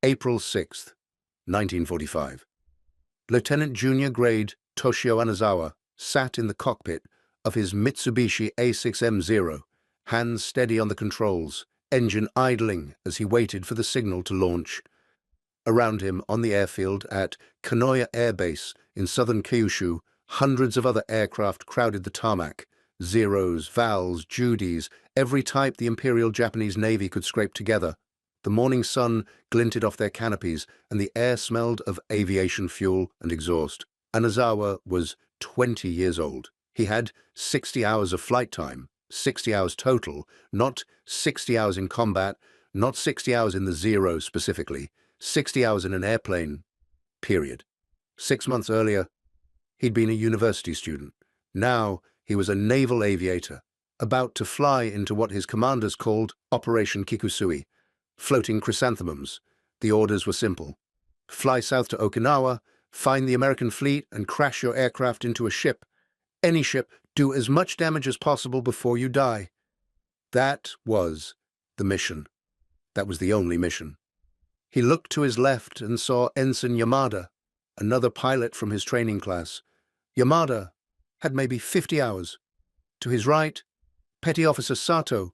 April 6th, 1945. Lieutenant Junior Grade Toshio Anazawa sat in the cockpit of his Mitsubishi A6M0, hands steady on the controls, engine idling as he waited for the signal to launch. Around him on the airfield at Kanoya Air Base in southern Kyushu, hundreds of other aircraft crowded the tarmac. Zeros, Vals, Judys, every type the Imperial Japanese Navy could scrape together. The morning sun glinted off their canopies, and the air smelled of aviation fuel and exhaust. Anazawa was 20 years old. He had 60 hours of flight time, 60 hours total, not 60 hours in combat, not 60 hours in the Zero specifically, 60 hours in an airplane, period. 6 months earlier, he'd been a university student. Now he was a naval aviator, about to fly into what his commanders called Operation Kikusui, floating chrysanthemums. The orders were simple. Fly south to Okinawa, find the American fleet, and crash your aircraft into a ship. Any ship, do as much damage as possible before you die. That was the mission. That was the only mission. He looked to his left and saw Ensign Yamada, another pilot from his training class. Yamada had maybe 50 hours. To his right, Petty Officer Sato,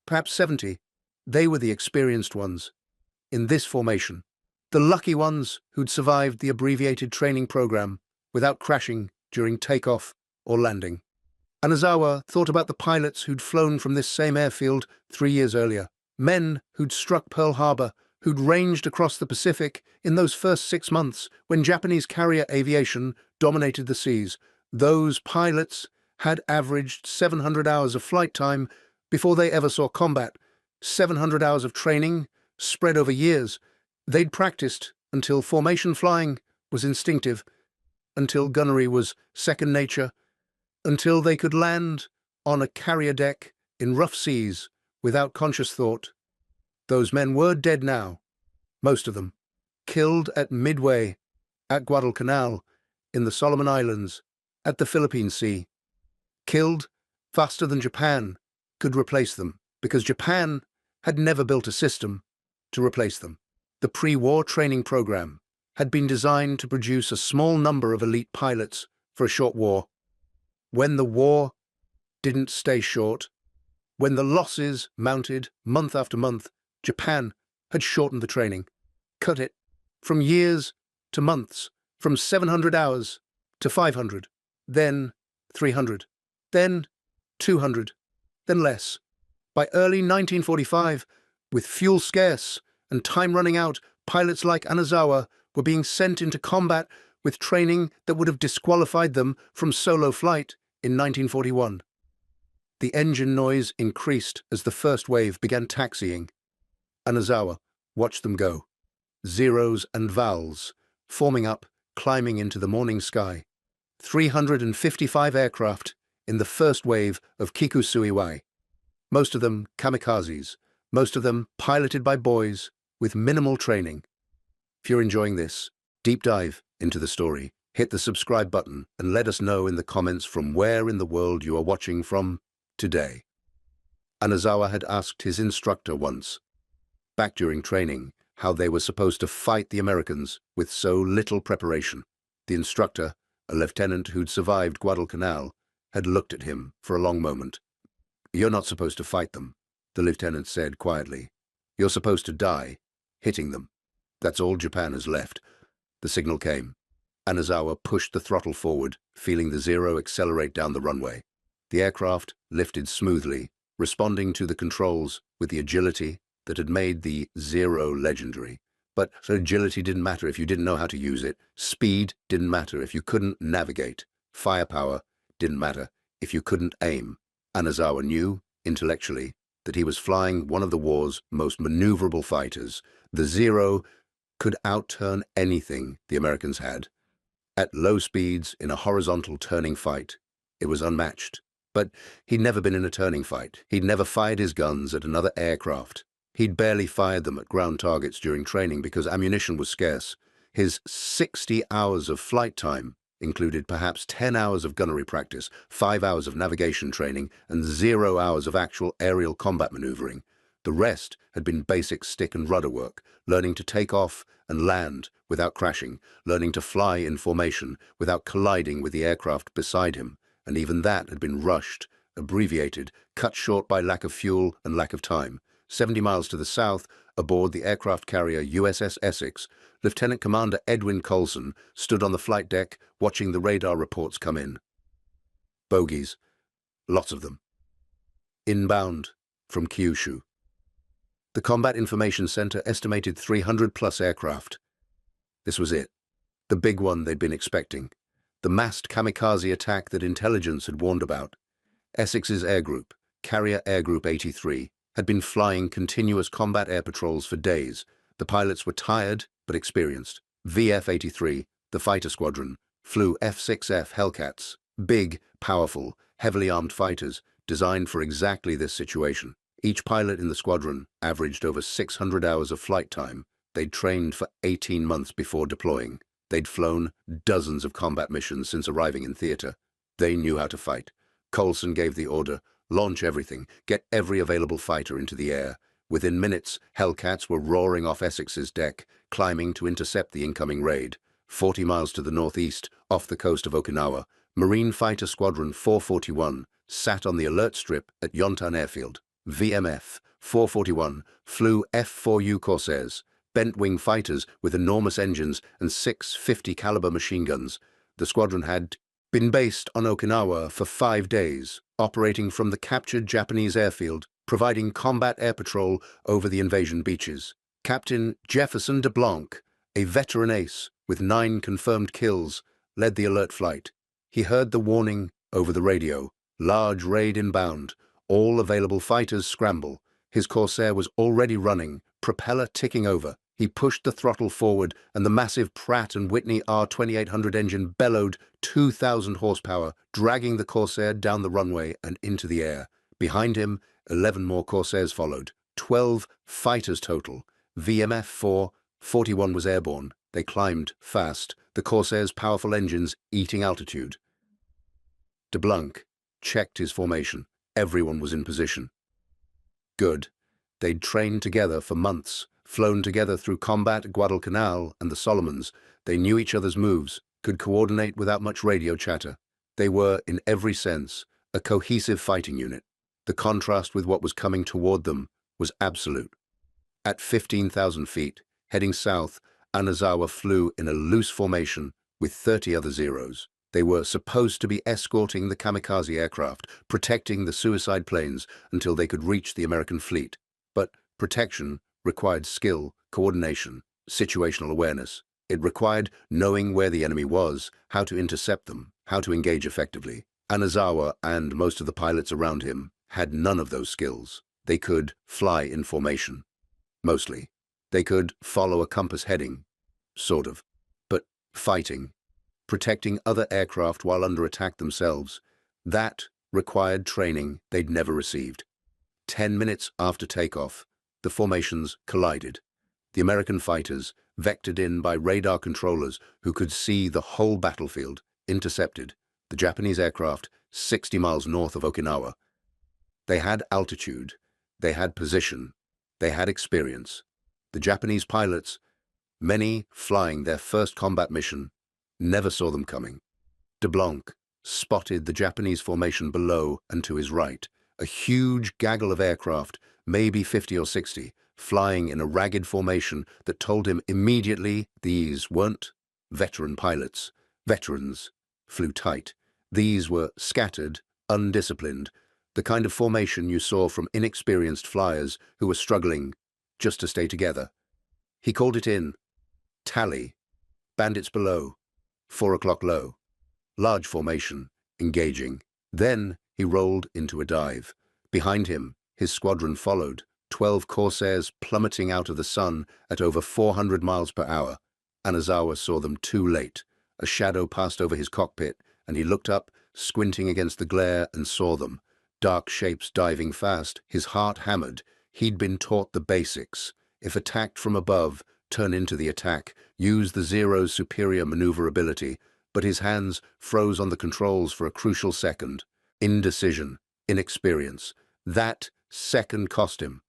perhaps 70. They were the experienced ones. In this formation, the lucky ones who'd survived the abbreviated training program without crashing during takeoff or landing. Anazawa thought about the pilots who'd flown from this same airfield 3 years earlier, men who'd struck Pearl Harbor, who'd ranged across the Pacific in those first 6 months when Japanese carrier aviation dominated the seas. Those pilots had averaged 700 hours of flight time before they ever saw combat, 700 hours of training spread over years. They'd practiced until formation flying was instinctive, until gunnery was second nature, until they could land on a carrier deck in rough seas without conscious thought. Those men were dead now, most of them, killed at Midway, at Guadalcanal, in the Solomon Islands, at the Philippine Sea. Killed faster than Japan could replace them, because Japan had never built a system to replace them. The pre-war training program had been designed to produce a small number of elite pilots for a short war. When the war didn't stay short, when the losses mounted month after month, Japan had shortened the training, cut it from years to months, from 700 hours to 500, then 300, then 200, then less. By early 1945, with fuel scarce and time running out, pilots like Anazawa were being sent into combat with training that would have disqualified them from solo flight in 1941. The engine noise increased as the first wave began taxiing. Anazawa watched them go, Zeros and Vals, forming up, climbing into the morning sky. 355 aircraft in the first wave of Kikusui, most of them kamikazes, most of them piloted by boys with minimal training. If you're enjoying this deep dive into the story, hit the subscribe button and let us know in the comments from where in the world you are watching from today. Anazawa had asked his instructor once, back during training, how they were supposed to fight the Americans with so little preparation. The instructor, a lieutenant who'd survived Guadalcanal, had looked at him for a long moment. "You're not supposed to fight them," the lieutenant said quietly. "You're supposed to die, hitting them. That's all Japan has left." The signal came. Anazawa pushed the throttle forward, feeling the Zero accelerate down the runway. The aircraft lifted smoothly, responding to the controls with the agility that had made the Zero legendary. But agility didn't matter if you didn't know how to use it. Speed didn't matter if you couldn't navigate. Firepower didn't matter if you couldn't aim. Anazawa knew, intellectually, that he was flying one of the war's most maneuverable fighters. The Zero could outturn anything the Americans had. At low speeds, in a horizontal turning fight, it was unmatched. But he'd never been in a turning fight. He'd never fired his guns at another aircraft. He'd barely fired them at ground targets during training because ammunition was scarce. His 60 hours of flight time included perhaps 10 hours of gunnery practice, 5 hours of navigation training, and 0 hours of actual aerial combat maneuvering. The rest had been basic stick and rudder work, learning to take off and land without crashing, learning to fly in formation without colliding with the aircraft beside him, and even that had been rushed, abbreviated, cut short by lack of fuel and lack of time. 70 miles to the south, aboard the aircraft carrier USS Essex, Lieutenant Commander Edwin Colson stood on the flight deck watching the radar reports come in. Bogies. Lots of them. Inbound from Kyushu. The Combat Information Center estimated 300-plus aircraft. This was it. The big one they'd been expecting. The massed kamikaze attack that intelligence had warned about. Essex's air group, Carrier Air Group 83, had been flying continuous combat air patrols for days. The pilots were tired but experienced. VF-83, the fighter squadron, flew F-6F Hellcats, big, powerful, heavily armed fighters designed for exactly this situation. Each pilot in the squadron averaged over 600 hours of flight time. They'd trained for 18 months before deploying. They'd flown dozens of combat missions since arriving in theater. They knew how to fight. Colson gave the order, launch everything, get every available fighter into the air. Within minutes, Hellcats were roaring off Essex's deck, climbing to intercept the incoming raid. 40 miles to the northeast, off the coast of Okinawa, Marine Fighter Squadron 441 sat on the alert strip at Yontan Airfield. VMF 441 flew F-4U Corsairs, bent-wing fighters with enormous engines and 6 50-caliber machine guns. The squadron had been based on Okinawa for 5 days, operating from the captured Japanese airfield, providing combat air patrol over the invasion beaches. Captain Jefferson de Blanc, a veteran ace with 9 confirmed kills, led the alert flight. He heard the warning over the radio. Large raid inbound. All available fighters scramble. His Corsair was already running, propeller ticking over. He pushed the throttle forward, and the massive Pratt & Whitney R2800 engine bellowed 2,000 horsepower, dragging the Corsair down the runway and into the air. Behind him, 11 more Corsairs followed. 12 fighters total. VMF 441 was airborne. They climbed fast, the Corsair's powerful engines eating altitude. De Blanc checked his formation. Everyone was in position. Good. They'd trained together for months, flown together through combat at Guadalcanal and the Solomons. They knew each other's moves, could coordinate without much radio chatter. They were, in every sense, a cohesive fighting unit. The contrast with what was coming toward them was absolute. At 15,000 feet, heading south, Anazawa flew in a loose formation with 30 other Zeros. They were supposed to be escorting the kamikaze aircraft, protecting the suicide planes until they could reach the American fleet. But protection required skill, coordination, situational awareness. It required knowing where the enemy was, how to intercept them, how to engage effectively. Anazawa and most of the pilots around him had none of those skills. They could fly in formation. Mostly. They could follow a compass heading. Sort of. But fighting, protecting other aircraft while under attack themselves, that required training they'd never received. 10 minutes after takeoff, the formations collided. The American fighters, vectored in by radar controllers who could see the whole battlefield, intercepted the Japanese aircraft 60 miles north of Okinawa. They had altitude, they had position, they had experience. The Japanese pilots, many flying their first combat mission, never saw them coming. De Blanc spotted the Japanese formation below and to his right, a huge gaggle of aircraft, maybe 50 or 60, flying in a ragged formation that told him immediately these weren't veteran pilots. Veterans flew tight. These were scattered, undisciplined, the kind of formation you saw from inexperienced flyers who were struggling just to stay together. He called it in. Tally. Bandits below. 4 o'clock low. Large formation. Engaging. Then he rolled into a dive. Behind him, his squadron followed, 12 Corsairs plummeting out of the sun at over 400 miles per hour. Anazawa saw them too late. A shadow passed over his cockpit, and he looked up, squinting against the glare, and saw them. Dark shapes diving fast, his heart hammered. He'd been taught the basics. If attacked from above, turn into the attack, use the Zero's superior maneuverability, but his hands froze on the controls for a crucial second. Indecision, inexperience. That second cost him.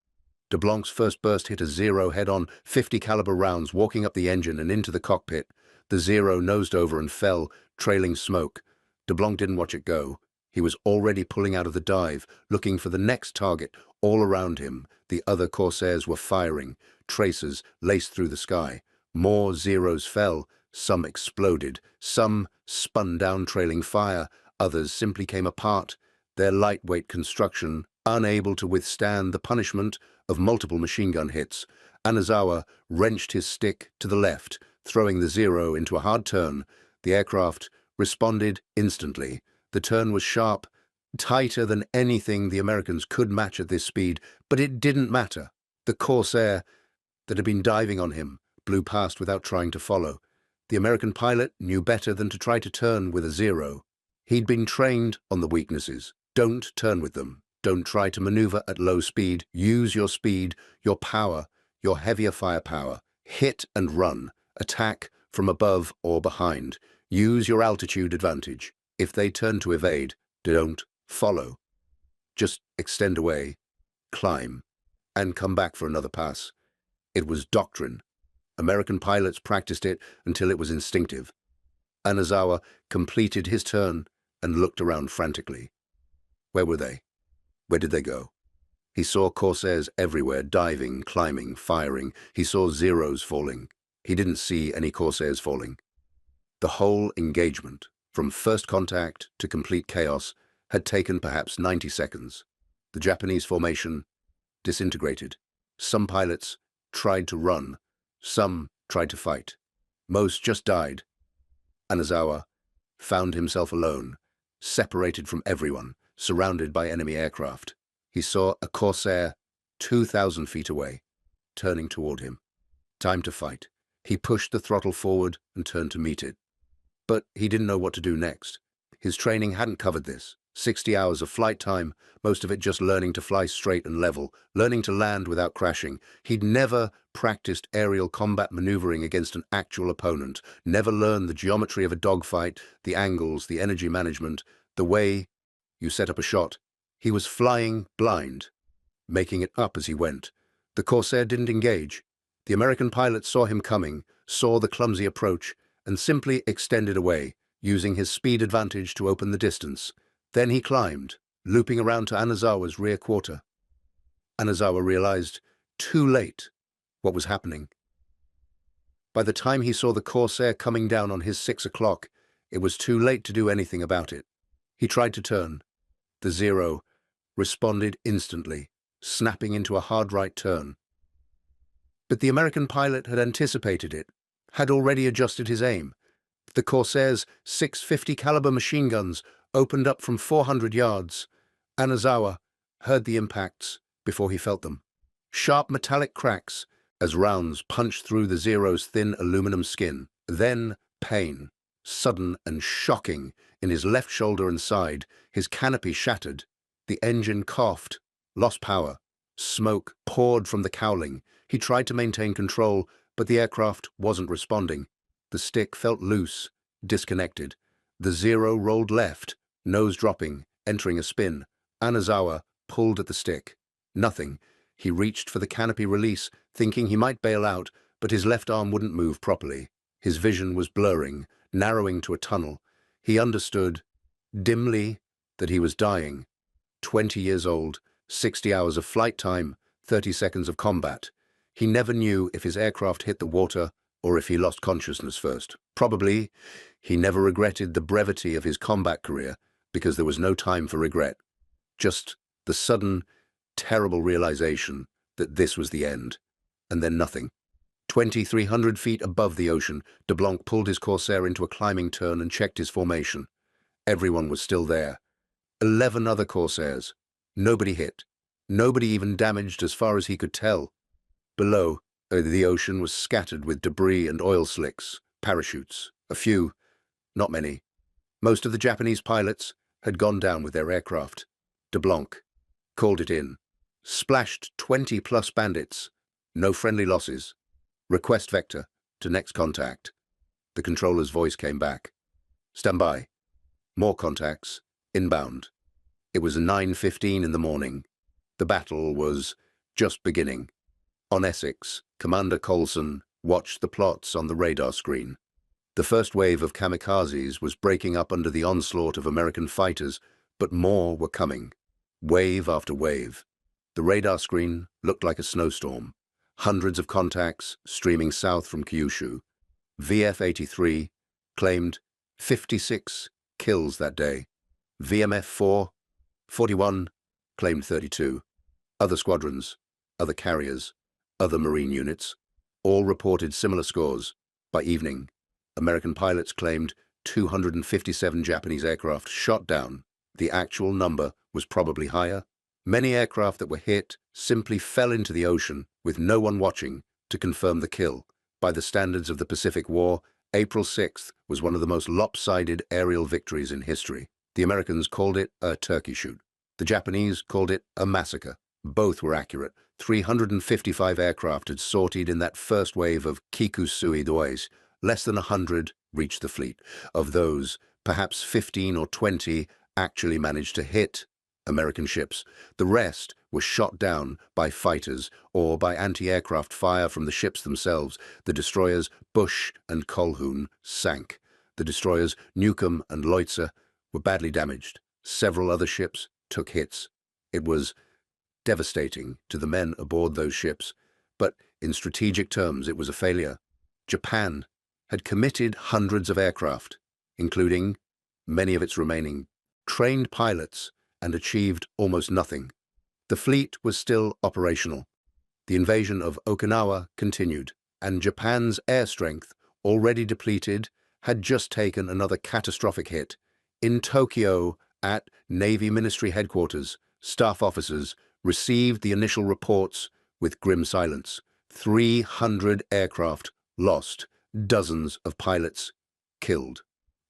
DeBlanc's first burst hit a Zero head-on, 50 caliber rounds walking up the engine and into the cockpit. The Zero nosed over and fell, trailing smoke. DeBlanc didn't watch it go. He was already pulling out of the dive, looking for the next target. All around him, the other Corsairs were firing. Tracers laced through the sky. More Zeros fell. Some exploded. Some spun down, trailing fire. Others simply came apart, their lightweight construction unable to withstand the punishment of multiple machine gun hits. Anazawa wrenched his stick to the left, throwing the Zero into a hard turn. The aircraft responded instantly. The turn was sharp, tighter than anything the Americans could match at this speed, but it didn't matter. The Corsair that had been diving on him blew past without trying to follow. The American pilot knew better than to try to turn with a Zero. He'd been trained on the weaknesses. Don't turn with them. Don't try to maneuver at low speed. Use your speed, your power, your heavier firepower. Hit and run. Attack from above or behind. Use your altitude advantage. If they turn to evade, don't follow. Just extend away, climb, and come back for another pass. It was doctrine. American pilots practiced it until it was instinctive. Anazawa completed his turn and looked around frantically. Where were they? Where did they go? He saw Corsairs everywhere, diving, climbing, firing. He saw Zeros falling. He didn't see any Corsairs falling. The whole engagement, from first contact to complete chaos, had taken perhaps 90 seconds. The Japanese formation disintegrated. Some pilots tried to run. Some tried to fight. Most just died. Anazawa found himself alone, separated from everyone, surrounded by enemy aircraft. He saw a Corsair 2,000 feet away, turning toward him. Time to fight. He pushed the throttle forward and turned to meet it. But he didn't know what to do next. His training hadn't covered this. 60 hours of flight time, most of it just learning to fly straight and level, learning to land without crashing. He'd never practiced aerial combat maneuvering against an actual opponent, never learned the geometry of a dogfight, the angles, the energy management, the way you set up a shot. He was flying blind, making it up as he went. The Corsair didn't engage. The American pilot saw him coming, saw the clumsy approach, and simply extended away, using his speed advantage to open the distance. Then he climbed, looping around to Anazawa's rear quarter. Anazawa realized, too late, what was happening. By the time he saw the Corsair coming down on his 6 o'clock, it was too late to do anything about it. He tried to turn. The Zero responded instantly, snapping into a hard right turn. But the American pilot had anticipated it, had already adjusted his aim. The Corsair's 650 caliber machine guns opened up from 400 yards. Anazawa heard the impacts before he felt them. Sharp metallic cracks as rounds punched through the Zero's thin aluminum skin. Then pain, sudden and shocking, in his left shoulder and side. His canopy shattered. The engine coughed, lost power. Smoke poured from the cowling. He tried to maintain control, but the aircraft wasn't responding. The stick felt loose, disconnected. The Zero rolled left, nose dropping, entering a spin. Anazawa pulled at the stick. Nothing. He reached for the canopy release, thinking he might bail out, but his left arm wouldn't move properly. His vision was blurring, narrowing to a tunnel. He understood, dimly, that he was dying. 20 years old, 60 hours of flight time, 30 seconds of combat. He never knew if his aircraft hit the water or if he lost consciousness first. Probably, he never regretted the brevity of his combat career because there was no time for regret. Just the sudden, terrible realization that this was the end, and then nothing. 2,300 feet above the ocean, DeBlanc pulled his Corsair into a climbing turn and checked his formation. Everyone was still there. 11 other Corsairs. Nobody hit. Nobody even damaged as far as he could tell. Below, the ocean was scattered with debris and oil slicks, parachutes. A few, not many. Most of the Japanese pilots had gone down with their aircraft. DeBlanc called it in. Splashed 20-plus bandits. No friendly losses. Request vector to next contact. The controller's voice came back. Stand by. More contacts. Inbound. It was 9:15 in the morning. The battle was just beginning. On Essex, Commander Coulson watched the plots on the radar screen. The first wave of kamikazes was breaking up under the onslaught of American fighters, but more were coming. Wave after wave. The radar screen looked like a snowstorm. Hundreds of contacts streaming south from Kyushu. VF-83 claimed 56 kills that day. VMF-4, 41, claimed 32. Other squadrons, other carriers, other marine units, all reported similar scores. By evening, American pilots claimed 257 Japanese aircraft shot down. The actual number was probably higher. Many aircraft that were hit simply fell into the ocean with no one watching to confirm the kill. By the standards of the Pacific War, April 6th was one of the most lopsided aerial victories in history. The Americans called it a turkey shoot. The Japanese called it a massacre. Both were accurate. 355 aircraft had sortied in that first wave of Kikusui dois. Less than 100 reached the fleet. Of those, perhaps 15 or 20 actually managed to hit American ships. The rest were shot down by fighters or by anti-aircraft fire from the ships themselves. The destroyers Bush and Colquhoun sank. The destroyers Newcomb and Leutzer were badly damaged. Several other ships took hits. It was devastating to the men aboard those ships, but in strategic terms it was a failure. Japan had committed hundreds of aircraft, including many of its remaining trained pilots, and achieved almost nothing. The fleet was still operational. The invasion of Okinawa continued, and Japan's air strength, already depleted, had just taken another catastrophic hit. In Tokyo, at Navy Ministry headquarters, staff officers received the initial reports with grim silence. 300 aircraft lost, dozens of pilots killed.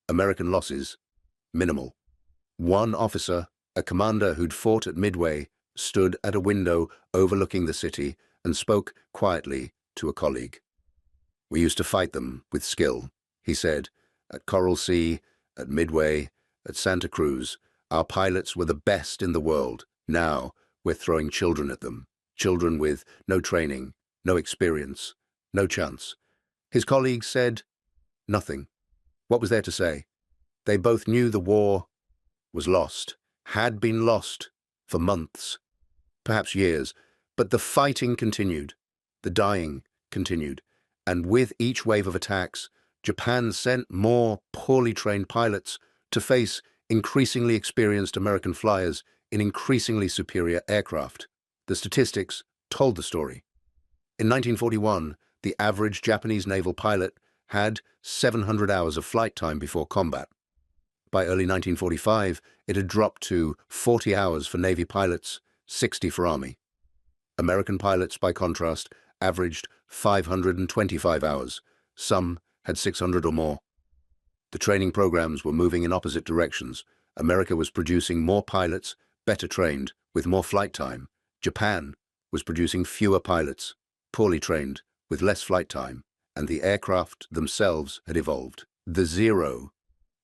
American losses minimal. One officer, a commander who'd fought at Midway, stood at a window overlooking the city and spoke quietly to a colleague. "We used to fight them with skill," he said. "At Coral Sea, at Midway, at Santa Cruz, our pilots were the best in the world. Now we're throwing children at them. Children with no training, no experience, no chance." His colleague said nothing. What was there to say? They both knew the war was lost, had been lost for months, perhaps years, but the fighting continued, the dying continued, and with each wave of attacks, Japan sent more poorly trained pilots to face increasingly experienced American flyers in increasingly superior aircraft. The statistics told the story. In 1941, the average Japanese naval pilot had 700 hours of flight time before combat. By early 1945, it had dropped to 40 hours for Navy pilots, 60 for Army. American pilots, by contrast, averaged 525 hours. Some had 600 or more. The training programs were moving in opposite directions. America was producing more pilots, better trained, with more flight time. Japan was producing fewer pilots, poorly trained, with less flight time, and the aircraft themselves had evolved. The Zero,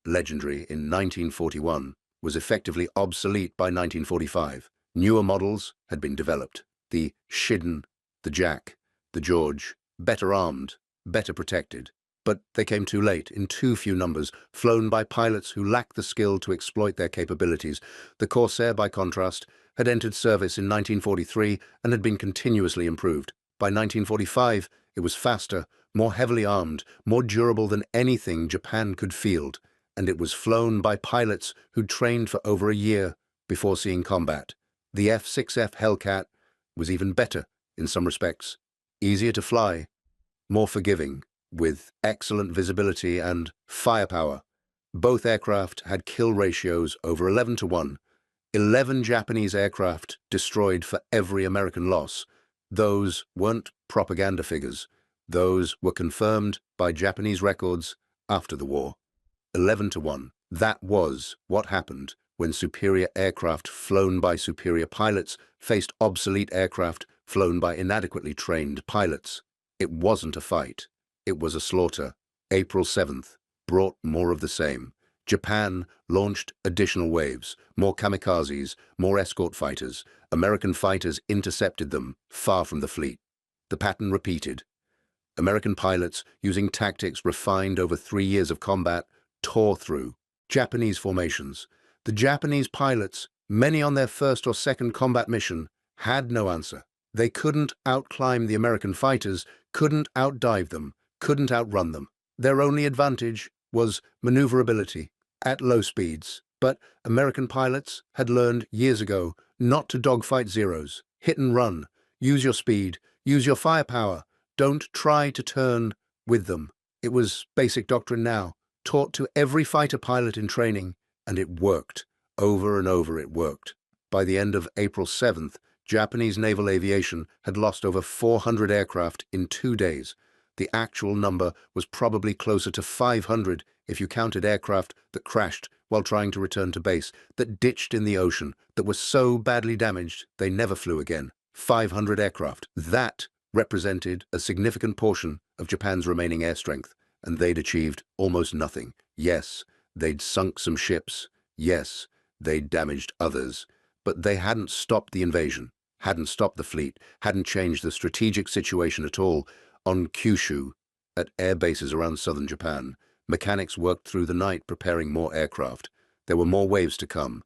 legendary in 1941, was effectively obsolete by 1945. Newer models had been developed. The Shiden, the Jack, the George, better armed, better protected. But they came too late, in too few numbers, flown by pilots who lacked the skill to exploit their capabilities. The Corsair, by contrast, had entered service in 1943 and had been continuously improved. By 1945, it was faster, more heavily armed, more durable than anything Japan could field, and it was flown by pilots who'd trained for over a year before seeing combat. The F-6F Hellcat was even better in some respects, easier to fly, more forgiving, with excellent visibility and firepower. Both aircraft had kill ratios over 11 to 1. 11 Japanese aircraft destroyed for every American loss. Those weren't propaganda figures. Those were confirmed by Japanese records after the war. 11 to 1. That was what happened when superior aircraft flown by superior pilots faced obsolete aircraft flown by inadequately trained pilots. It wasn't a fight. It was a slaughter. April 7th brought more of the same. Japan launched additional waves, more kamikazes, more escort fighters. American fighters intercepted them far from the fleet. The pattern repeated. American pilots, using tactics refined over 3 years of combat, tore through Japanese formations. The Japanese pilots, many on their first or second combat mission, had no answer. They couldn't outclimb the American fighters, couldn't outdive them, couldn't outrun them. Their only advantage was maneuverability at low speeds. But American pilots had learned years ago not to dogfight Zeros. Hit and run. Use your speed. Use your firepower. Don't try to turn with them. It was basic doctrine now, taught to every fighter pilot in training, and it worked. Over and over it worked. By the end of April 7th, Japanese naval aviation had lost over 400 aircraft in 2 days. The actual number was probably closer to 500 if you counted aircraft that crashed while trying to return to base, that ditched in the ocean, that were so badly damaged they never flew again. 500 aircraft. That represented a significant portion of Japan's remaining air strength, and they'd achieved almost nothing. Yes, they'd sunk some ships. Yes, they'd damaged others. But they hadn't stopped the invasion, hadn't stopped the fleet, hadn't changed the strategic situation at all. On Kyushu, at air bases around southern Japan, mechanics worked through the night preparing more aircraft. There were more waves to come,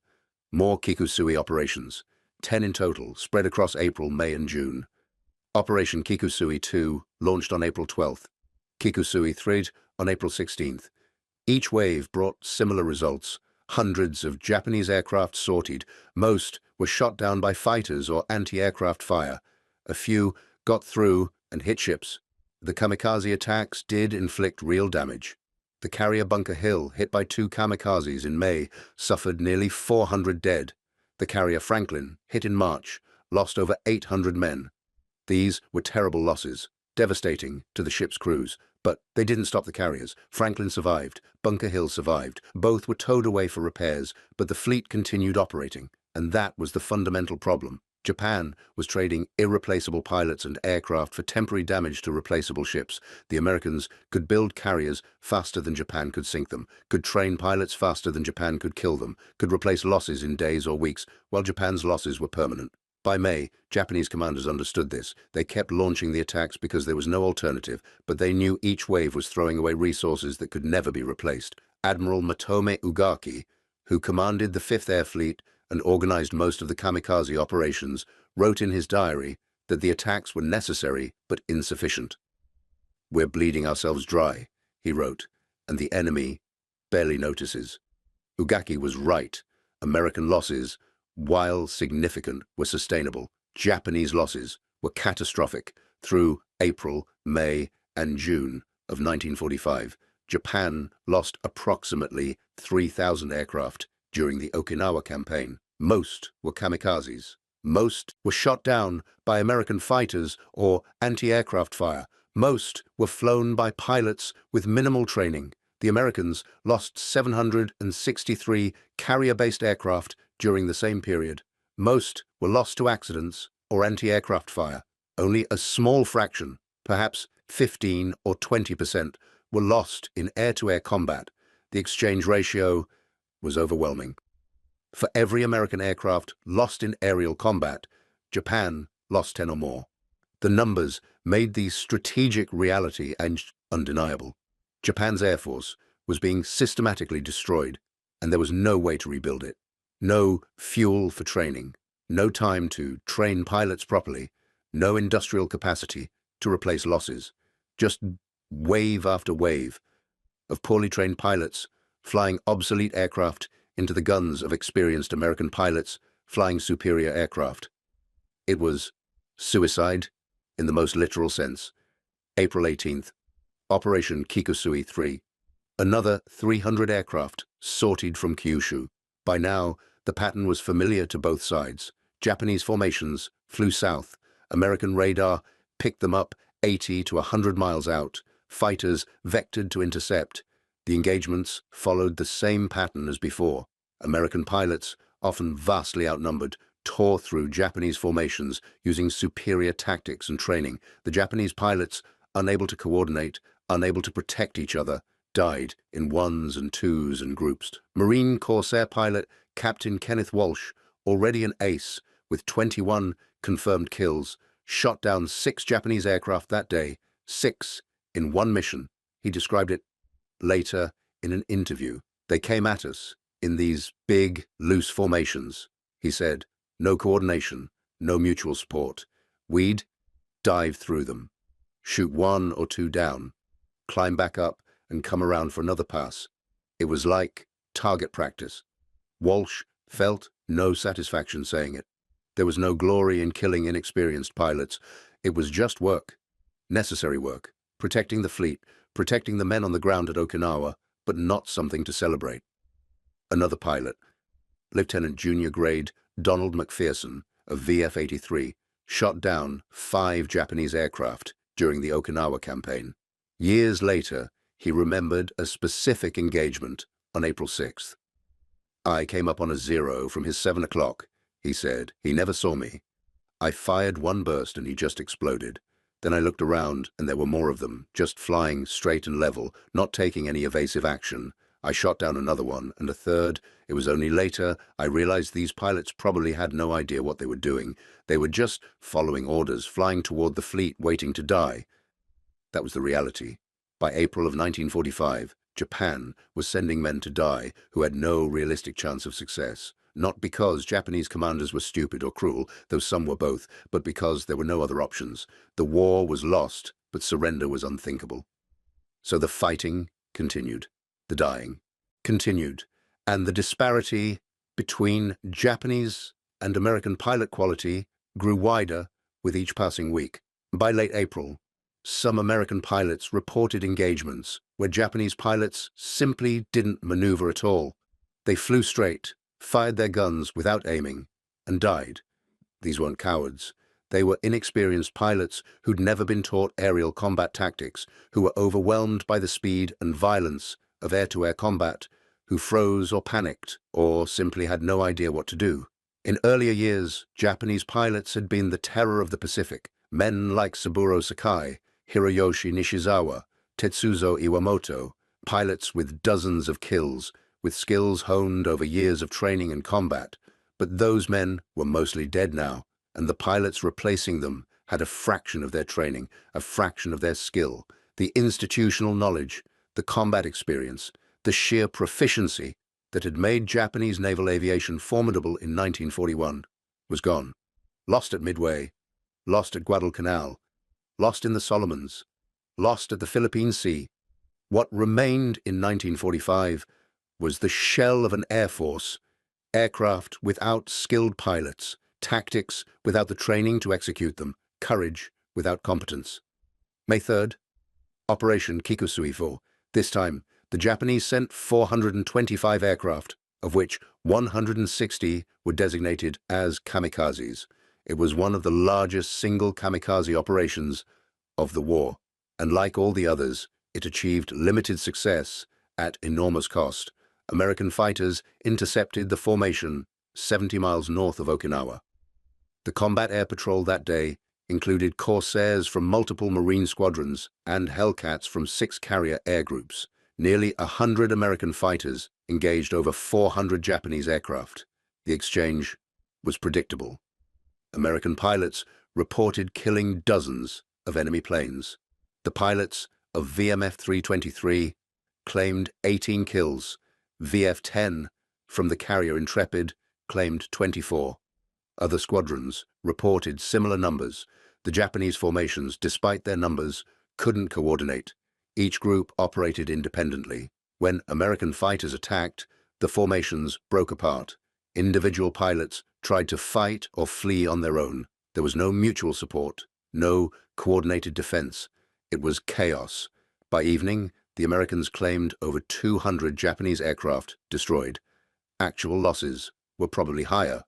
more Kikusui operations, 10 in total, spread across April, May and June. Operation Kikusui 2 launched on April 12th, Kikusui 3 on April 16th. Each wave brought similar results. Hundreds of Japanese aircraft sortied. Most were shot down by fighters or anti-aircraft fire. A few got through and hit ships. The kamikaze attacks did inflict real damage. The carrier Bunker Hill, hit by 2 kamikazes in May, suffered nearly 400 dead. The carrier Franklin, hit in March, lost over 800 men. These were terrible losses, devastating to the ship's crews. But they didn't stop the carriers. Franklin survived. Bunker Hill survived. Both were towed away for repairs, but the fleet continued operating. And that was the fundamental problem. Japan was trading irreplaceable pilots and aircraft for temporary damage to replaceable ships. The Americans could build carriers faster than Japan could sink them, could train pilots faster than Japan could kill them, could replace losses in days or weeks, while Japan's losses were permanent. By May, Japanese commanders understood this. They kept launching the attacks because there was no alternative, but they knew each wave was throwing away resources that could never be replaced. Admiral Matome Ugaki, who commanded the 5th Air Fleet and organized most of the kamikaze operations, wrote in his diary that the attacks were necessary but insufficient. "We're bleeding ourselves dry," he wrote, "and the enemy barely notices." Ugaki was right. American losses, while significant, were sustainable. Japanese losses were catastrophic. Through April, May, and June of 1945, Japan lost approximately 3,000 aircraft during the Okinawa campaign. Most were kamikazes. Most were shot down by American fighters or anti-aircraft fire. Most were flown by pilots with minimal training. The Americans lost 763 carrier-based aircraft during the same period. Most were lost to accidents or anti-aircraft fire. Only a small fraction, perhaps 15 or 20%, were lost in air-to-air combat. The exchange ratio was overwhelming. For every American aircraft lost in aerial combat, Japan lost 10 or more. The numbers made the strategic reality undeniable. Japan's Air Force was being systematically destroyed, and there was no way to rebuild it. No fuel for training, no time to train pilots properly, no industrial capacity to replace losses. Just wave after wave of poorly trained pilots flying obsolete aircraft into the guns of experienced American pilots flying superior aircraft. It was suicide in the most literal sense. April 18th, Operation Kikusui 3. Another 300 aircraft sortied from Kyushu. By now, the pattern was familiar to both sides. Japanese formations flew south. American radar picked them up 80 to 100 miles out. Fighters vectored to intercept. The engagements followed the same pattern as before. American pilots, often vastly outnumbered, tore through Japanese formations using superior tactics and training. The Japanese pilots, unable to coordinate, unable to protect each other, died in ones and twos and groups. Marine Corsair pilot Captain Kenneth Walsh, already an ace with 21 confirmed kills, shot down 6 Japanese aircraft that day, 6 in one mission. He described it later in an interview. They came at us in these big, loose formations. He said, no coordination, no mutual support. We'd dive through them, shoot 1 or 2 down, climb back up and come around for another pass. It was like target practice. Walsh felt no satisfaction saying it. There was no glory in killing inexperienced pilots. It was just work, necessary work, protecting the fleet, protecting the men on the ground at Okinawa, but not something to celebrate. Another pilot, Lieutenant Junior Grade Donald McPherson of VF-83, shot down 5 Japanese aircraft during the Okinawa campaign. Years later, he remembered a specific engagement on April 6th. I came up on a 0 from his 7 o'clock, he said. He never saw me. I fired 1 burst and he just exploded. Then I looked around and there were more of them, just flying straight and level, not taking any evasive action. I shot down another one and a third. It was only later I realized these pilots probably had no idea what they were doing. They were just following orders, flying toward the fleet, waiting to die. That was the reality. By April of 1945, Japan was sending men to die who had no realistic chance of success. Not because Japanese commanders were stupid or cruel, though some were both, but because there were no other options. The war was lost, but surrender was unthinkable. So the fighting continued. The dying continued, and the disparity between Japanese and American pilot quality grew wider with each passing week. By late April, some American pilots reported engagements where Japanese pilots simply didn't maneuver at all. They flew straight, fired their guns without aiming, and died. These weren't cowards. They were inexperienced pilots who'd never been taught aerial combat tactics, who were overwhelmed by the speed and violence of air-to-air combat, who froze or panicked, or simply had no idea what to do. In earlier years, Japanese pilots had been the terror of the Pacific. Men like Saburo Sakai, Hiroyoshi Nishizawa, Tetsuzo Iwamoto, pilots with dozens of kills, with skills honed over years of training and combat. But those men were mostly dead now, and the pilots replacing them had a fraction of their training, a fraction of their skill. The institutional knowledge, the combat experience, the sheer proficiency that had made Japanese naval aviation formidable in 1941 was gone. Lost at Midway, lost at Guadalcanal, lost in the Solomons, lost at the Philippine Sea. What remained in 1945 was the shell of an air force, aircraft without skilled pilots, tactics without the training to execute them, courage without competence. May 3rd, Operation Kikusui 4. This time, the Japanese sent 425 aircraft, of which 160 were designated as kamikazes. It was one of the largest single kamikaze operations of the war, and like all the others, it achieved limited success at enormous cost. American fighters intercepted the formation 70 miles north of Okinawa. The combat air patrol that day included Corsairs from multiple Marine squadrons and Hellcats from 6 carrier air groups. Nearly 100 American fighters engaged over 400 Japanese aircraft. The exchange was predictable. American pilots reported killing dozens of enemy planes. The pilots of VMF 323 claimed 18 kills. VF-10 from the carrier Intrepid claimed 24. Other squadrons reported similar numbers. The Japanese formations, despite their numbers, couldn't coordinate. Each group operated independently. When American fighters attacked, the formations broke apart. Individual pilots tried to fight or flee on their own. There was no mutual support, no coordinated defense. It was chaos. By evening, the Americans claimed over 200 Japanese aircraft destroyed. Actual losses were probably higher.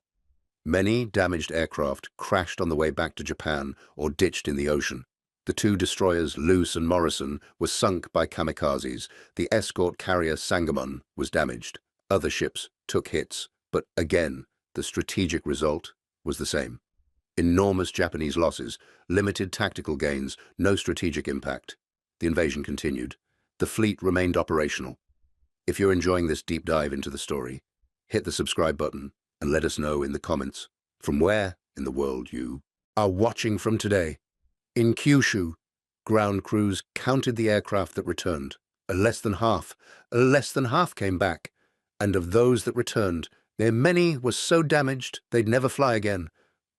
Many damaged aircraft crashed on the way back to Japan or ditched in the ocean. The 2 destroyers, Luce and Morrison, were sunk by kamikazes. The escort carrier Sangamon was damaged. Other ships took hits, but again, the strategic result was the same. Enormous Japanese losses, limited tactical gains, no strategic impact. The invasion continued. the fleet remained operational. If you're enjoying this deep dive into the story, hit the subscribe button and let us know in the comments from where in the world you are watching from today. In Kyushu, ground crews counted the aircraft that returned. Less than half came back, and of those that returned, many were so damaged they'd never fly again.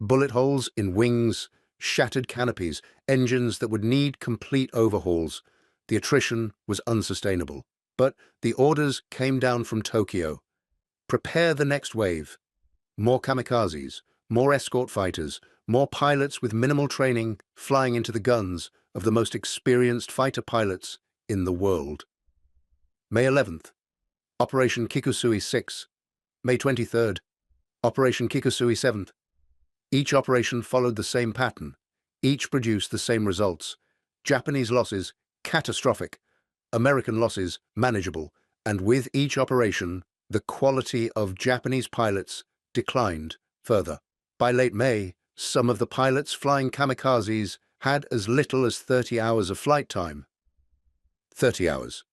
Bullet holes in wings, shattered canopies, engines that would need complete overhauls. The attrition was unsustainable. But the orders came down from Tokyo. Prepare the next wave. More kamikazes, more escort fighters, more pilots with minimal training flying into the guns of the most experienced fighter pilots in the world. May 11th, Operation Kikusui 6. May 23rd, Operation Kikusui 7th. Each operation followed the same pattern. Each produced the same results. Japanese losses, catastrophic. American losses, manageable. And with each operation, the quality of Japanese pilots declined further. By late May, some of the pilots flying kamikazes had as little as 30 hours of flight time. 30 hours.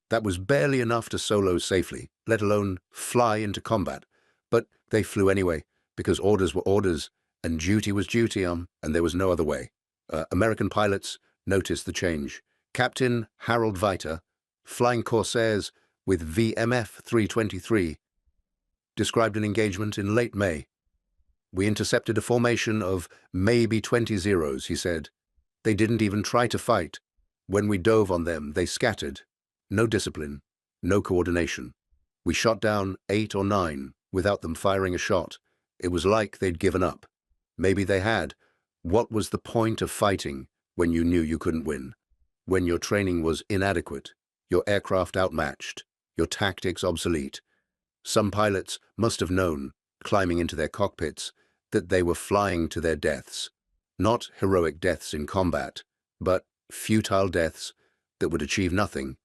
That was barely enough to solo safely, let alone fly into combat. But they flew anyway, because orders were orders, and duty was duty, and there was no other way. American pilots noticed the change. Captain Harold Viter, flying Corsairs with VMF 323, described an engagement in late May. "We intercepted a formation of maybe 20 Zeros," he said. "They didn't even try to fight. When we dove on them, they scattered. No discipline, no coordination. We shot down 8 or 9 without them firing a shot. It was like they'd given up. Maybe they had. What was the point of fighting when you knew you couldn't win? When your training was inadequate, your aircraft outmatched, your tactics obsolete? Some pilots must have known, climbing into their cockpits, that they were flying to their deaths. Not heroic deaths in combat, but futile deaths that would achieve nothing.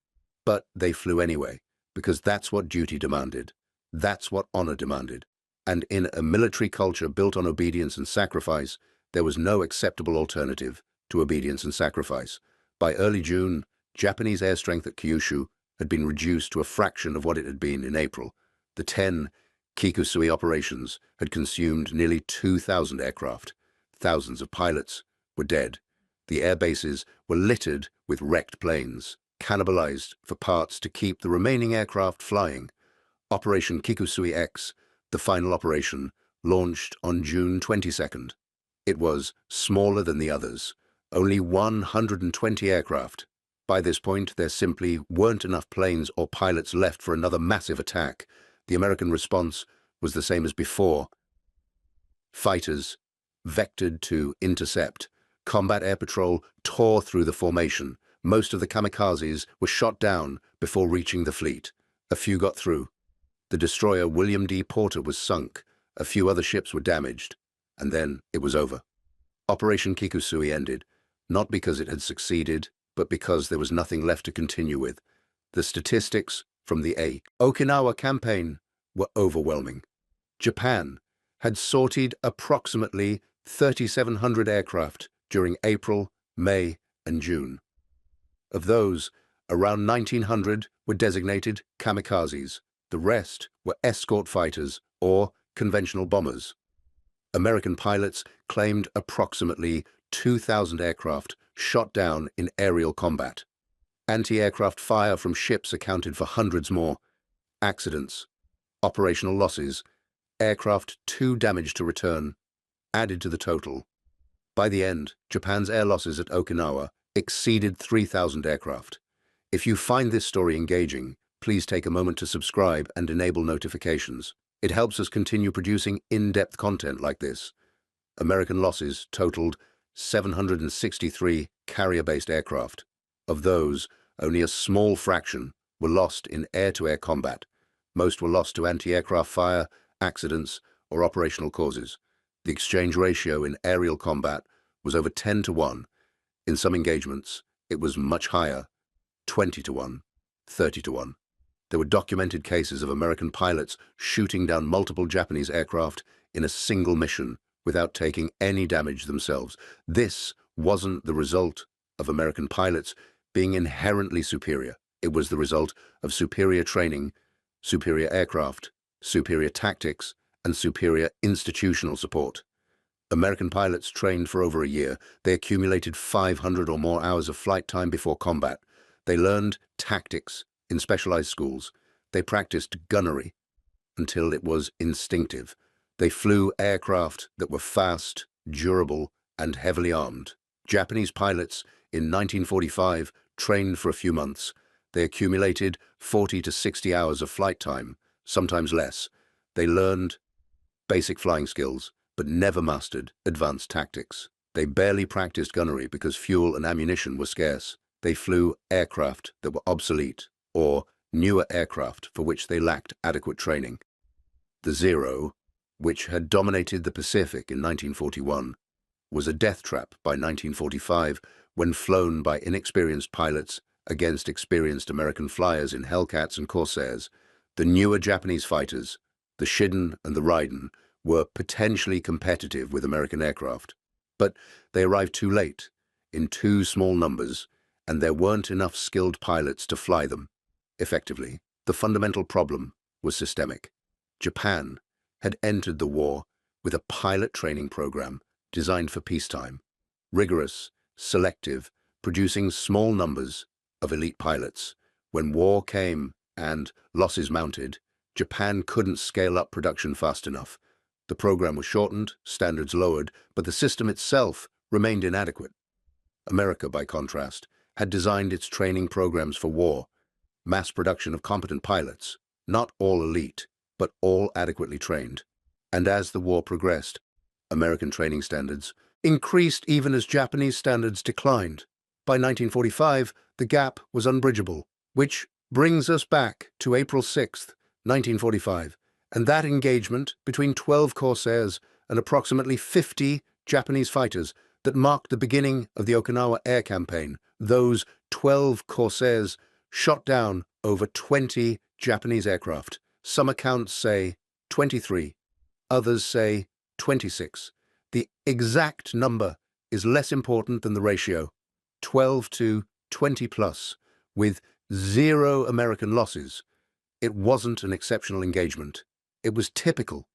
But they flew anyway, because that's what duty demanded. That's what honor demanded. And in a military culture built on obedience and sacrifice, there was no acceptable alternative to obedience and sacrifice. By early June, Japanese air strength at Kyushu had been reduced to a fraction of what it had been in April. The 10 Kikusui operations had consumed nearly 2,000 aircraft. Thousands of pilots were dead. The air bases were littered with wrecked planes, cannibalized for parts to keep the remaining aircraft flying. Operation Kikusui X, the final operation, launched on June 22nd. It was smaller than the others, only 120 aircraft. By this point, there simply weren't enough planes or pilots left for another massive attack. The American response was the same as before. Fighters vectored to intercept. Combat air patrol tore through the formation. Most of the kamikazes were shot down before reaching the fleet. A few got through. The destroyer William D. Porter was sunk. A few other ships were damaged. And then it was over. Operation Kikusui ended, not because it had succeeded, but because there was nothing left to continue with. The statistics from the Okinawa campaign were overwhelming. Japan had sortied approximately 3,700 aircraft during April, May, and June. Of those, around 1,900 were designated kamikazes. The rest were escort fighters or conventional bombers. American pilots claimed approximately 2,000 aircraft shot down in aerial combat. Anti-aircraft fire from ships accounted for hundreds more. Accidents, operational losses, aircraft too damaged to return, added to the total. By the end, Japan's air losses at Okinawa exceeded 3,000 aircraft. If you find this story engaging, please take a moment to subscribe and enable notifications. It helps us continue producing in-depth content like this. American losses totaled 763 carrier-based aircraft. Of those, only a small fraction were lost in air-to-air combat. Most were lost to anti-aircraft fire, accidents, or operational causes. The exchange ratio in aerial combat was over 10 to 1. In some engagements, it was much higher, 20 to 1, 30 to 1. There were documented cases of American pilots shooting down multiple Japanese aircraft in a single mission without taking any damage themselves. This wasn't the result of American pilots being inherently superior. It was the result of superior training, superior aircraft, superior tactics, and superior institutional support. American pilots trained for over a year. They accumulated 500 or more hours of flight time before combat. They learned tactics in specialized schools. They practiced gunnery until it was instinctive. They flew aircraft that were fast, durable, and heavily armed. Japanese pilots in 1945 trained for a few months. They accumulated 40 to 60 hours of flight time, sometimes less. They learned basic flying skills, but never mastered advanced tactics. They barely practiced gunnery because fuel and ammunition were scarce. They flew aircraft that were obsolete, or newer aircraft for which they lacked adequate training. The Zero, which had dominated the Pacific in 1941, was a death trap by 1945 when flown by inexperienced pilots against experienced American flyers in Hellcats and Corsairs. The newer Japanese fighters, the Shiden and the Raiden, were potentially competitive with American aircraft. But they arrived too late, in too small numbers, and there weren't enough skilled pilots to fly them effectively. The fundamental problem was systemic. Japan had entered the war with a pilot training program designed for peacetime, rigorous, selective, producing small numbers of elite pilots. When war came and losses mounted, Japan couldn't scale up production fast enough. The program was shortened, standards lowered, but the system itself remained inadequate. America, by contrast, had designed its training programs for war, mass production of competent pilots, not all elite, but all adequately trained. And as the war progressed, American training standards increased even as Japanese standards declined. By 1945, the gap was unbridgeable, which brings us back to April 6, 1945, and that engagement between 12 Corsairs and approximately 50 Japanese fighters that marked the beginning of the Okinawa air campaign. Those 12 Corsairs shot down over 20 Japanese aircraft. Some accounts say 23, others say 26. The exact number is less important than the ratio, 12 to 20 plus, with 0 American losses. It wasn't an exceptional engagement. It was typical.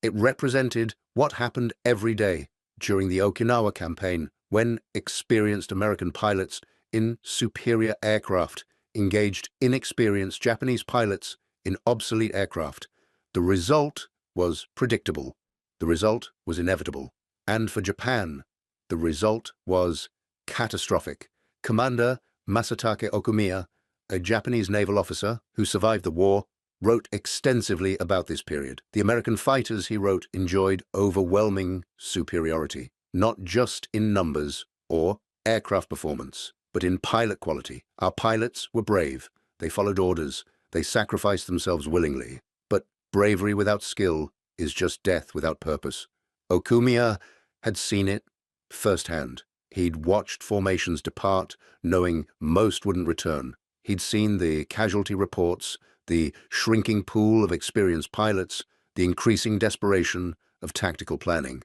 It represented what happened every day during the Okinawa campaign when experienced American pilots in superior aircraft engaged inexperienced Japanese pilots in obsolete aircraft. The result was predictable. The result was inevitable. And for Japan, the result was catastrophic. Commander Masatake Okumiya, a Japanese naval officer who survived the war, wrote extensively about this period. The American fighters, he wrote, enjoyed overwhelming superiority, not just in numbers or aircraft performance, but in pilot quality. Our pilots were brave. They followed orders. They sacrificed themselves willingly. But bravery without skill is just death without purpose. Okumiya had seen it firsthand. He'd watched formations depart, knowing most wouldn't return. He'd seen the casualty reports, the shrinking pool of experienced pilots, the increasing desperation of tactical planning.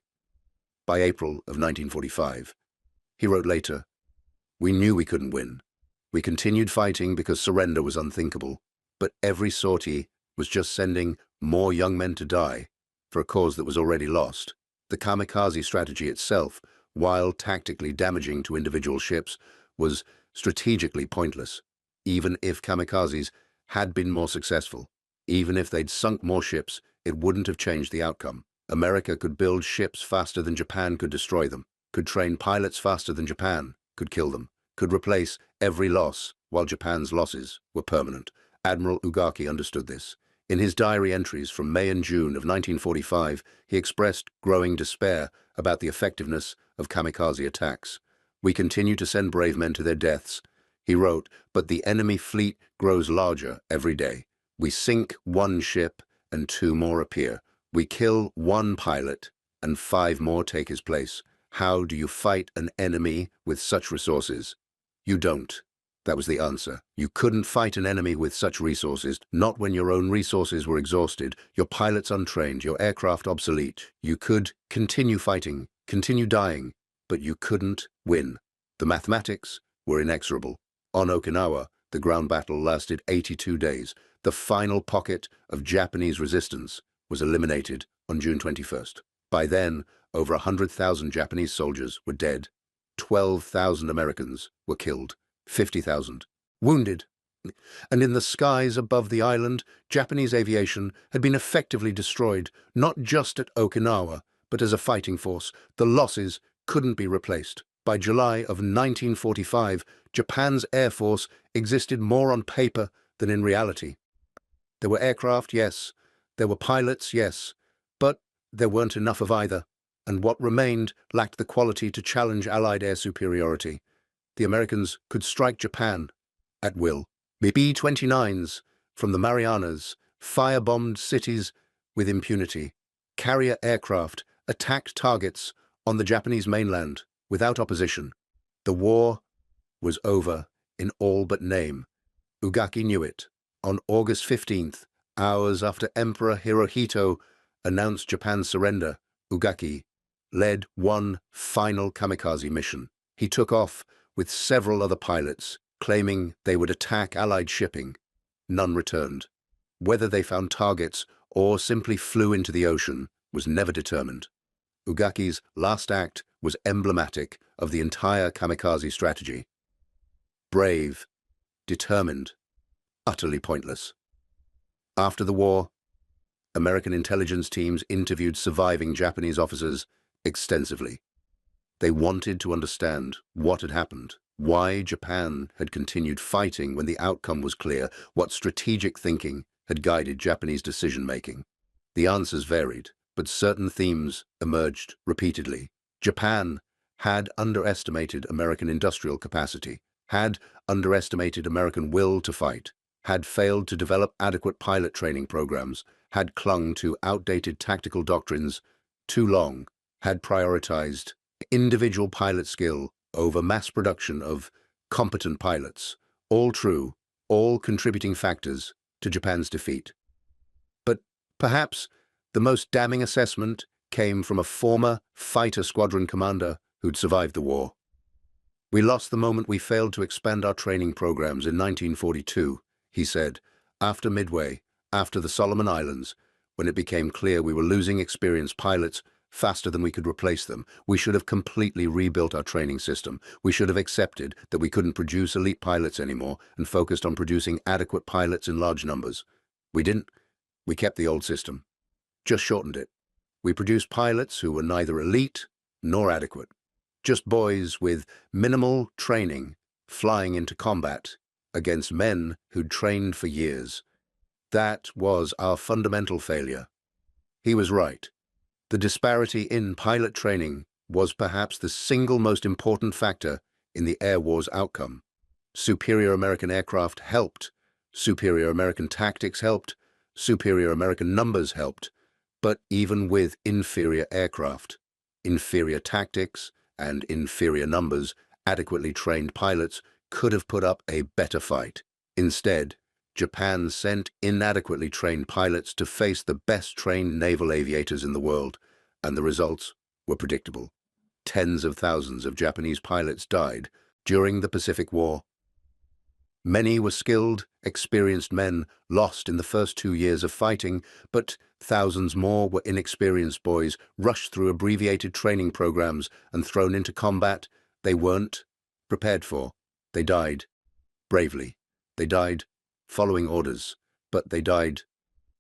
By April of 1945, he wrote later, "We knew we couldn't win. We continued fighting because surrender was unthinkable, but every sortie was just sending more young men to die for a cause that was already lost. The kamikaze strategy itself, while tactically damaging to individual ships, was strategically pointless. Even if kamikazes had been more successful, even if they'd sunk more ships, it wouldn't have changed the outcome. America could build ships faster than Japan could destroy them, could train pilots faster than Japan could kill them, could replace every loss while Japan's losses were permanent." Admiral Ugaki understood this. In his diary entries from May and June of 1945, he expressed growing despair about the effectiveness of kamikaze attacks. "We continue to send brave men to their deaths," he wrote, "but the enemy fleet grows larger every day. We sink one ship and 2 more appear. We kill 1 pilot and 5 more take his place. How do you fight an enemy with such resources? You don't." That was the answer. You couldn't fight an enemy with such resources, not when your own resources were exhausted, your pilots untrained, your aircraft obsolete. You could continue fighting, continue dying, but you couldn't win. The mathematics were inexorable. On Okinawa, The ground battle lasted 82 days. The final pocket of Japanese resistance was eliminated on June 21st. By then, over 100,000 Japanese soldiers were dead. 12,000 Americans were killed. 50,000 wounded. And in the skies above the island, Japanese aviation had been effectively destroyed, not just at Okinawa, but as a fighting force. The losses couldn't be replaced. By July of 1945, Japan's air force existed more on paper than in reality. There were aircraft, yes. There were pilots, yes. But there weren't enough of either, and what remained lacked the quality to challenge Allied air superiority. The Americans could strike Japan at will. B-29s from the Marianas firebombed cities with impunity. Carrier aircraft attacked targets on the Japanese mainland without opposition. The war was over in all but name. Ugaki knew it. On August 15th, hours after Emperor Hirohito announced Japan's surrender, Ugaki led one final kamikaze mission. He took off with several other pilots, claiming they would attack Allied shipping. None returned. Whether they found targets or simply flew into the ocean was never determined. Ugaki's last act was emblematic of the entire kamikaze strategy. Brave, determined, utterly pointless. After the war, American intelligence teams interviewed surviving Japanese officers extensively. They wanted to understand what had happened, why Japan had continued fighting when the outcome was clear, what strategic thinking had guided Japanese decision-making. The answers varied, but certain themes emerged repeatedly. Japan had underestimated American industrial capacity, had underestimated American will to fight, had failed to develop adequate pilot training programs, had clung to outdated tactical doctrines too long, had prioritized individual pilot skill over mass production of competent pilots. All true, all contributing factors to Japan's defeat. But perhaps the most damning assessment came from a former fighter squadron commander who'd survived the war. "We lost the moment we failed to expand our training programs in 1942, he said, after Midway, after the Solomon Islands, when it became clear we were losing experienced pilots faster than we could replace them. We should have completely rebuilt our training system. We should have accepted that we couldn't produce elite pilots anymore and focused on producing adequate pilots in large numbers. We didn't. We kept the old system. Just shortened it. We produced pilots who were neither elite nor adequate. Just boys with minimal training flying into combat against men who'd trained for years. That was our fundamental failure." He was right. The disparity in pilot training was perhaps the single most important factor in the air war's outcome. Superior American aircraft helped, superior American tactics helped, superior American numbers helped, but even with inferior aircraft, inferior tactics, and inferior numbers, adequately trained pilots could have put up a better fight. Instead, Japan sent inadequately trained pilots to face the best-trained naval aviators in the world, and the results were predictable. Tens of thousands of Japanese pilots died during the Pacific War. Many were skilled, experienced men lost in the first 2 years of fighting, but thousands more were inexperienced boys rushed through abbreviated training programs and thrown into combat they weren't prepared for. They died bravely. They died following orders, but they died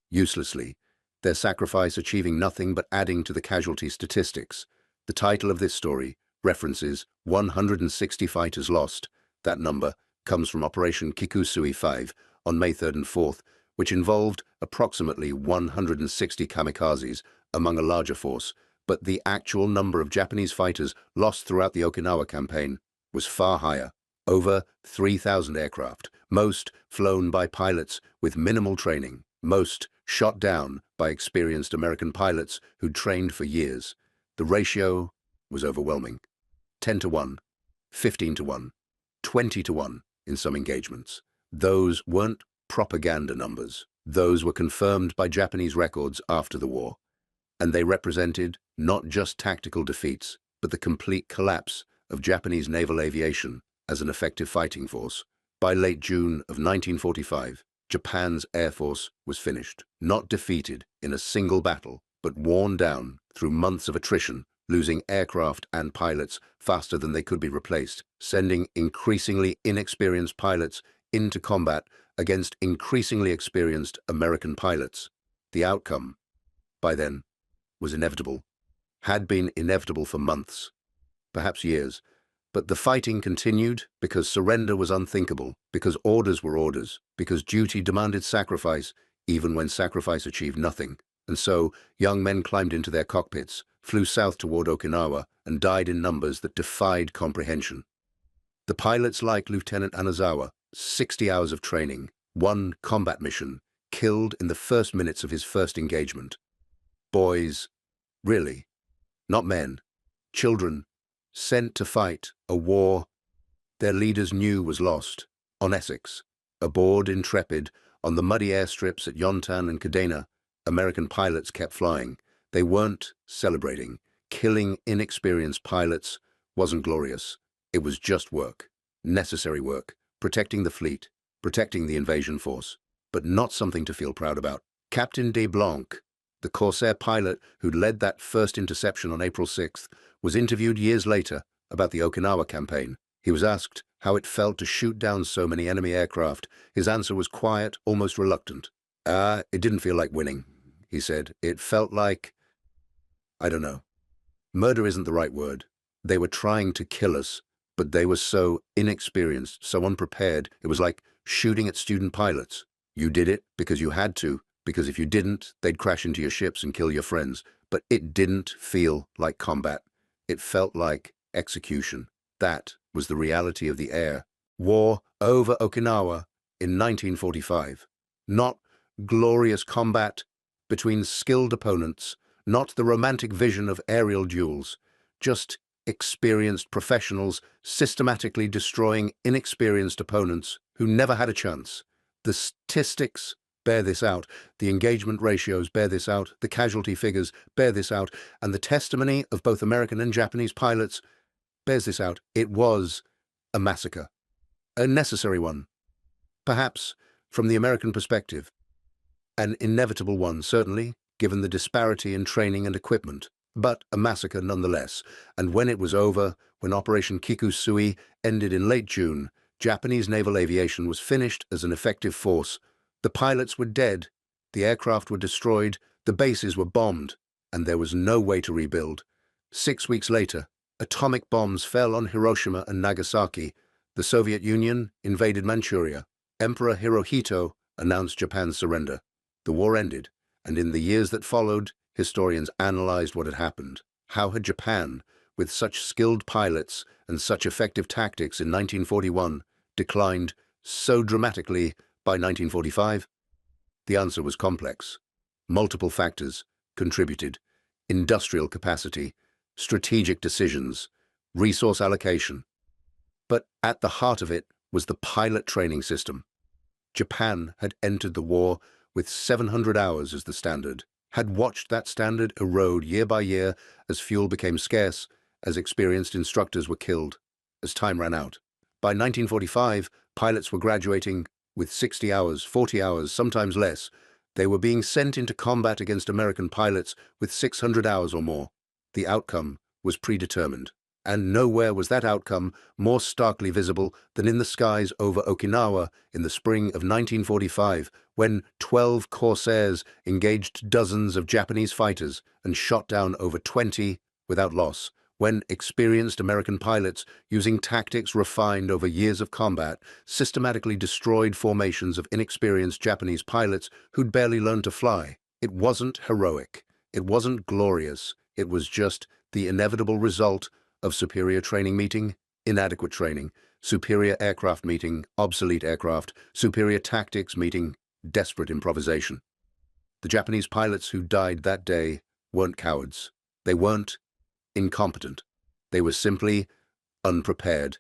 uselessly, their sacrifice achieving nothing but adding to the casualty statistics. The title of this story references 160 fighters lost. That number comes from Operation Kikusui 5 on May 3rd and 4th, which involved approximately 160 kamikazes among a larger force, but the actual number of Japanese fighters lost throughout the Okinawa campaign was far higher. Over 3,000 aircraft, most flown by pilots with minimal training, most shot down by experienced American pilots who'd trained for years. The ratio was overwhelming. 10 to 1, 15 to 1, 20 to 1 in some engagements. Those weren't propaganda numbers. Those were confirmed by Japanese records after the war. And they represented not just tactical defeats, but the complete collapse of Japanese naval aviation as an effective fighting force. By late June of 1945, Japan's Air Force was finished, not defeated in a single battle, but worn down through months of attrition, losing aircraft and pilots faster than they could be replaced, sending increasingly inexperienced pilots into combat against increasingly experienced American pilots. The outcome, by then, was inevitable, had been inevitable for months, perhaps years. But the fighting continued because surrender was unthinkable, because orders were orders, because duty demanded sacrifice, even when sacrifice achieved nothing. And so, young men climbed into their cockpits, flew south toward Okinawa, and died in numbers that defied comprehension. The pilots like Lieutenant Anazawa, 60 hours of training, one combat mission, killed in the first minutes of his first engagement. Boys, really, not men, children, sent to fight a war their leaders knew was lost, on Essex, aboard Intrepid, on the muddy airstrips at Yontan and Kadena. American pilots kept flying. They weren't celebrating. Killing inexperienced pilots wasn't glorious. It was just work, necessary work, protecting the fleet, protecting the invasion force, but not something to feel proud about. Captain de Blanc, the Corsair pilot who'd led that first interception on April 6th, was interviewed years later about the Okinawa campaign. He was asked how it felt to shoot down so many enemy aircraft. His answer was quiet, almost reluctant. It didn't feel like winning, he said. It felt like, I don't know. Murder isn't the right word. They were trying to kill us, but they were so inexperienced, so unprepared. It was like shooting at student pilots. You did it because you had to, because if you didn't, they'd crash into your ships and kill your friends. But it didn't feel like combat. It felt like execution. That was the reality of the air. War over Okinawa in 1945. Not glorious combat between skilled opponents, not the romantic vision of aerial duels, just experienced professionals systematically destroying inexperienced opponents who never had a chance. The statistics bear this out, the engagement ratios bear this out, the casualty figures bear this out, and the testimony of both American and Japanese pilots bears this out. It was a massacre, a necessary one, perhaps from the American perspective, an inevitable one, certainly, given the disparity in training and equipment, but a massacre nonetheless. And when it was over, when Operation Kikusui ended in late June, Japanese naval aviation was finished as an effective force. The pilots were dead, the aircraft were destroyed, the bases were bombed, and there was no way to rebuild. 6 weeks later, atomic bombs fell on Hiroshima and Nagasaki. The Soviet Union invaded Manchuria. Emperor Hirohito announced Japan's surrender. The war ended, and in the years that followed, historians analyzed what had happened. How had Japan, with such skilled pilots and such effective tactics in 1941, declined so dramatically by 1945? The answer was complex. Multiple factors contributed: industrial capacity, strategic decisions, resource allocation. But at the heart of it was the pilot training system. Japan had entered the war with 700 hours as the standard, had watched that standard erode year by year as fuel became scarce, as experienced instructors were killed, as time ran out. By 1945, pilots were graduating with 60 hours, 40 hours, sometimes less. They were being sent into combat against American pilots with 600 hours or more. The outcome was predetermined, and nowhere was that outcome more starkly visible than in the skies over Okinawa in the spring of 1945, when 12 Corsairs engaged dozens of Japanese fighters and shot down over 20 without loss, when experienced American pilots, using tactics refined over years of combat, systematically destroyed formations of inexperienced Japanese pilots who'd barely learned to fly. It wasn't heroic. It wasn't glorious. It was just the inevitable result of superior training meeting inadequate training, superior aircraft meeting obsolete aircraft, superior tactics meeting desperate improvisation. The Japanese pilots who died that day weren't cowards. They weren't incompetent. They were simply unprepared,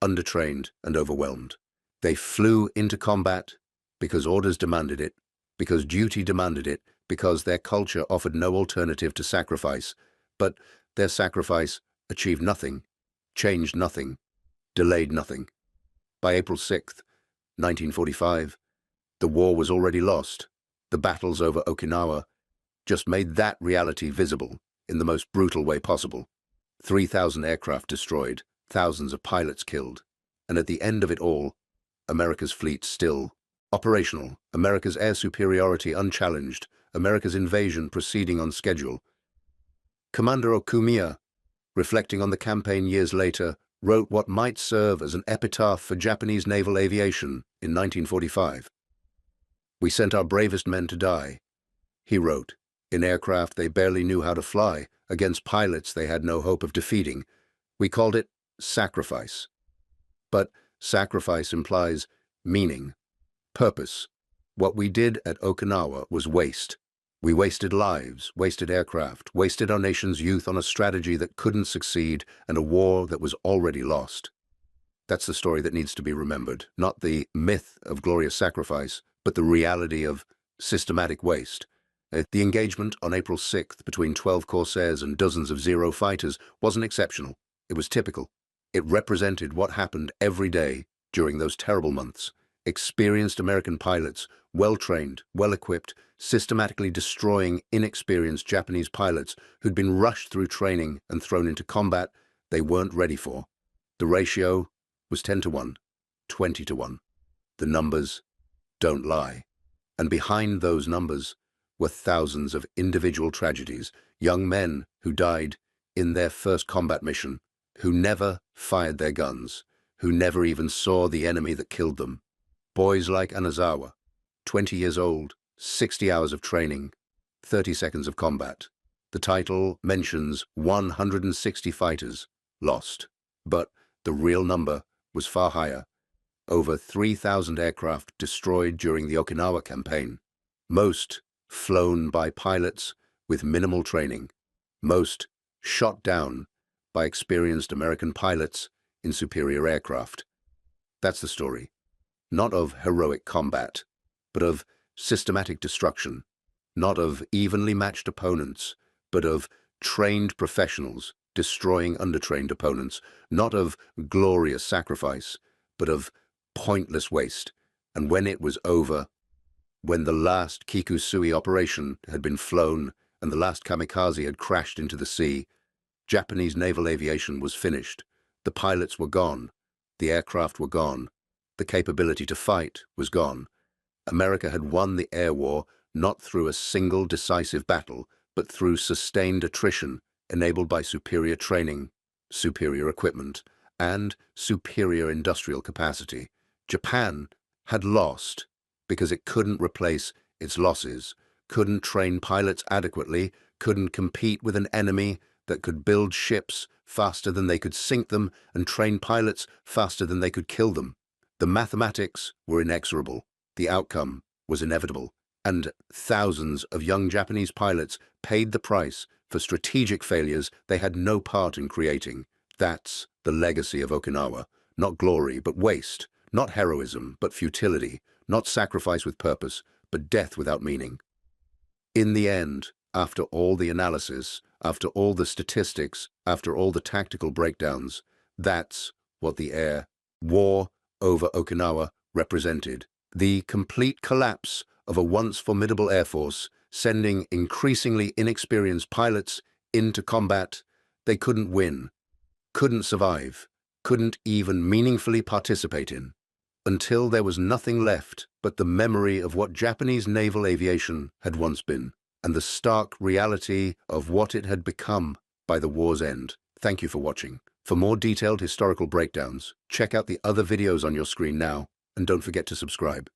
undertrained, and overwhelmed. They flew into combat because orders demanded it, because duty demanded it, because their culture offered no alternative to sacrifice. But their sacrifice achieved nothing, changed nothing, delayed nothing. By April 6th, 1945. The war was already lost. The battles over Okinawa just made that reality visible in the most brutal way possible. 3,000 aircraft destroyed, thousands of pilots killed. And at the end of it all, America's fleet still operational, America's air superiority unchallenged, America's invasion proceeding on schedule. Commander Okumiya, reflecting on the campaign years later, wrote what might serve as an epitaph for Japanese naval aviation in 1945. "We sent our bravest men to die," he wrote, "in aircraft they barely knew how to fly, against pilots they had no hope of defeating. We called it sacrifice. But sacrifice implies meaning, purpose. What we did at Okinawa was waste. We wasted lives, wasted aircraft, wasted our nation's youth on a strategy that couldn't succeed and a war that was already lost." That's the story that needs to be remembered, not the myth of glorious sacrifice, but the reality of systematic waste. The engagement on April 6th between 12 Corsairs and dozens of Zero fighters wasn't exceptional. It was typical. It represented what happened every day during those terrible months. Experienced American pilots, well-trained, well-equipped, systematically destroying inexperienced Japanese pilots who'd been rushed through training and thrown into combat they weren't ready for. The ratio was 10-1, 20-1. The numbers don't lie. And behind those numbers were thousands of individual tragedies, young men who died in their first combat mission, who never fired their guns, who never even saw the enemy that killed them. Boys like Anazawa, 20 years old, 60 hours of training, 30 seconds of combat. The title mentions 160 fighters lost, but the real number was far higher. Over 3,000 aircraft destroyed during the Okinawa campaign, most flown by pilots with minimal training, most shot down by experienced American pilots in superior aircraft. That's the story, not of heroic combat, but of systematic destruction, not of evenly matched opponents, but of trained professionals destroying undertrained opponents, not of glorious sacrifice, but of pointless waste. And when it was over, when the last Kikusui operation had been flown and the last kamikaze had crashed into the sea, Japanese naval aviation was finished. The pilots were gone. The aircraft were gone. The capability to fight was gone. America had won the air war not through a single decisive battle, but through sustained attrition enabled by superior training, superior equipment, and superior industrial capacity. Japan had lost because it couldn't replace its losses, couldn't train pilots adequately, couldn't compete with an enemy that could build ships faster than they could sink them and train pilots faster than they could kill them. The mathematics were inexorable. The outcome was inevitable. And thousands of young Japanese pilots paid the price for strategic failures they had no part in creating. That's the legacy of Okinawa. Not glory, but waste. Not heroism, but futility. Not sacrifice with purpose, but death without meaning. In the end, after all the analysis, after all the statistics, after all the tactical breakdowns, that's what the air war over Okinawa represented. The complete collapse of a once formidable air force, sending increasingly inexperienced pilots into combat they couldn't win, couldn't survive, couldn't even meaningfully participate in, until there was nothing left but the memory of what Japanese naval aviation had once been, and the stark reality of what it had become by the war's end. Thank you for watching. For more detailed historical breakdowns, check out the other videos on your screen now, and don't forget to subscribe.